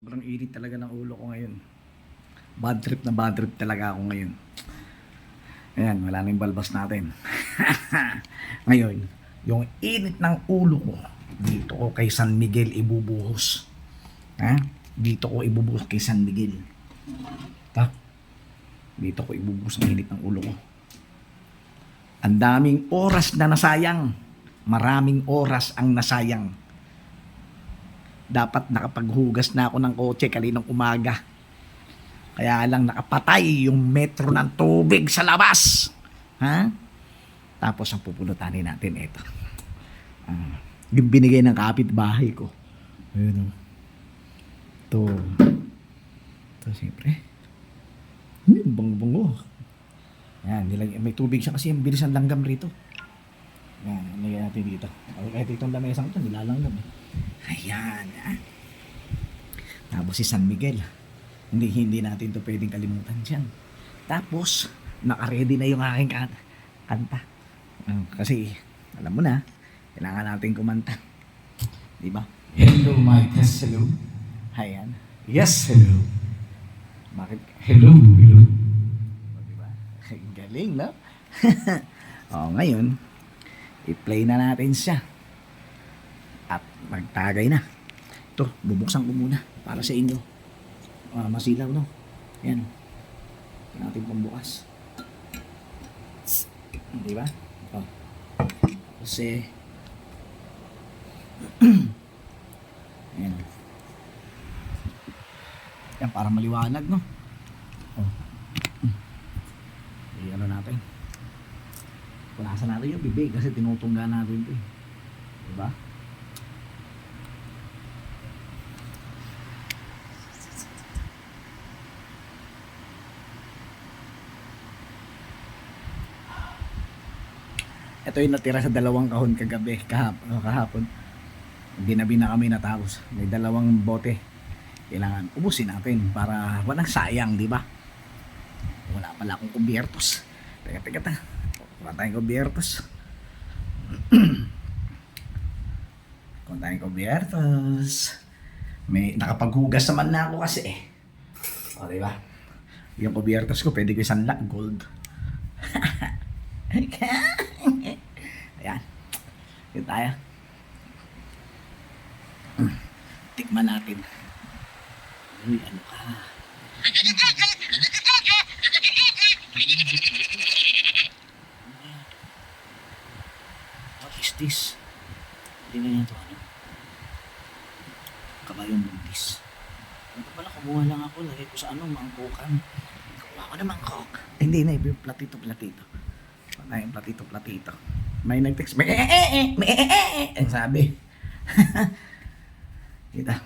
Sobrang init talaga ng ulo ko ngayon. Bad trip na bad trip talaga ako ngayon. Ayan, wala na yung balbas natin. Ngayon, yung init ng ulo ko, dito ko kay San Miguel ibubuhos. Ha? Dito ko ibubuhos kay San Miguel. Ha? Dito ko ibubuhos ang init ng ulo ko. Ang daming oras na nasayang. Maraming oras ang nasayang. Dapat nakapaghugas na ako ng kotse kaninang umaga. Kaya lang nakapatay yung metro ng tubig sa labas. Ha? Tapos ang pupulutanin natin ito. Yung binigay ng kapitbahay ko. Ayun o. Ito siyempre. Bango-bango. Yan, may tubig siya kasi ang bilis ang langgam rito. Yan, nilagay natin dito. Kahit itong lamesang ito, nilalanggam eh. Ayan. Tapos si San Miguel. Hindi natin to pwedeng kalimutan dyan. Tapos, naka-ready na yung aking kanta. Kasi, alam mo na, kailangan natin kumanta. Diba? Hello, my test. Hello. Ayan. Yes, hello. Bakit? Hello. Hello. Diba? Galing, no? Ngayon, i-play na natin siya. At magtagay na. Ito, bubuksan ko muna para sa inyo. Masilaw, no? Ayan. Ito natin pambukas. Di ba? Kasi ayan. Yan, para maliwanag, no? Ano natin? Punasan natin yung bibig kasi tinutungga natin ito eh. Diba? Ito yung natira sa dalawang kahon kagabi, kahapon. Ginabi na kami natapos. May dalawang bote. Kailangan ubusin natin para walang sayang, di ba? Wala pala akong kubyertos. Teka. Wala tayong kubyertos. Kung tayong kubyertos. May nakapaghugas naman na ako kasi eh. O, di ba? Yung kubyertos ko, pwede ko isang gold. Ayan. Yun tayo. Tikman natin. Uy, ano ka? What is this? Hindi na yan ito, ano? Kabayong buntis. Ito pala, kumuha lang ako. Lagay ko sa mangkokan. Kumuha ko na mangkok. Hindi na, yung platito. Patay yung platito. May nag-text, ang sabi. Kita.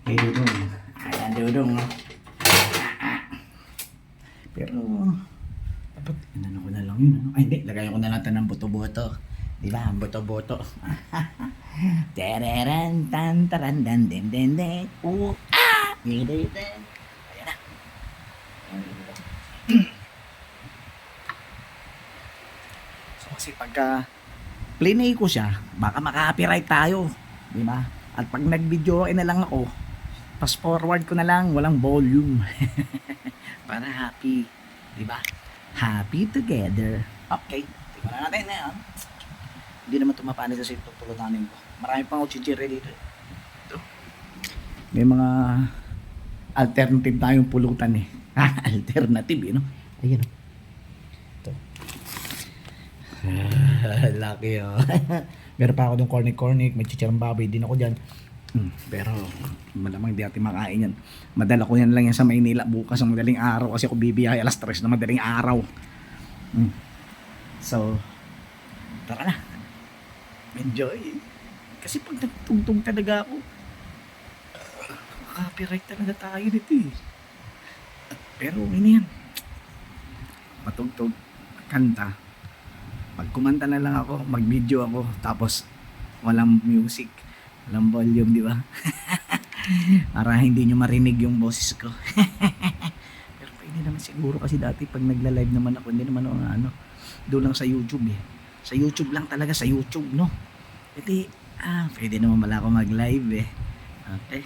Hey, Dudong. Ayan, Dudong, no? Pero, dapat, inano ko na lang yun, ano? Ay, hindi, lagay ko na lang ito ng boto-boto. Diba, boto-boto. Tereran, tan, taran, dan, den, den, den. Ayan na. Kasi pagka plinay ko siya, baka maka-copyright tayo, di ba? At pag nag-video na lang ako, fast forward ko na lang, walang volume. Para happy, di ba? Happy together. Okay, tingnan natin na yan. Hindi naman tumapani kasi tutulutanin ko. Marami pang uchichiri dito. Ito. May mga alternative tayong pulutan eh. Alternative, no? Ayan. Lucky oh. Meron pa ako dong cornic, may chichirang baboy din ako dyan. Pero malamang di natin makain yan. Madala ko yan lang yan sa Maynila bukas ng madaling araw kasi ako bibiyahe alas 3 na madaling araw. So tara na. Enjoy. Kasi pag nagtungtong talaga ako, copyright talaga tayo dito eh. Pero ini yan. Matugtog, kanta. Pag kumanta na lang ako, mag-video ako, tapos walang music, walang volume, di ba? Para hindi nyo marinig yung boses ko. Pero pwede naman siguro kasi dati pag nagla-live naman ako, hindi naman ako doon lang sa YouTube eh. Sa YouTube lang talaga, sa YouTube, no? Pwede naman pala ako mag-live eh. Okay.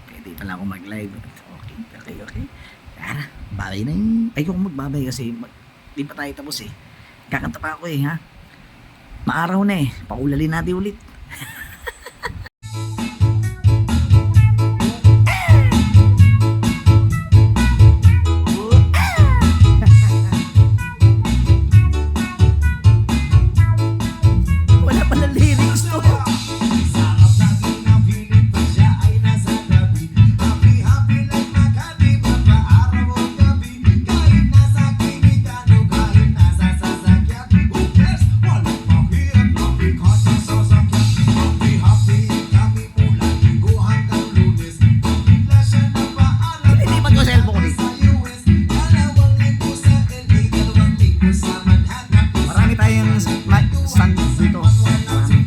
Pwede pala ako mag-live. Okay. Tara, babay na yun. Ayoko magbabay kasi di pa tayo tapos eh. Kakanta pa ako eh, ha? Maaraw na eh. Paulalin natin ulit. Wala pala lyrics to. Hindi pa ko cellphone ko dito. Marami tayong stand dito. Marami.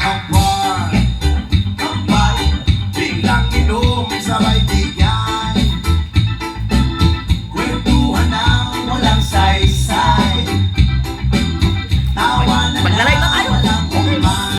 Hot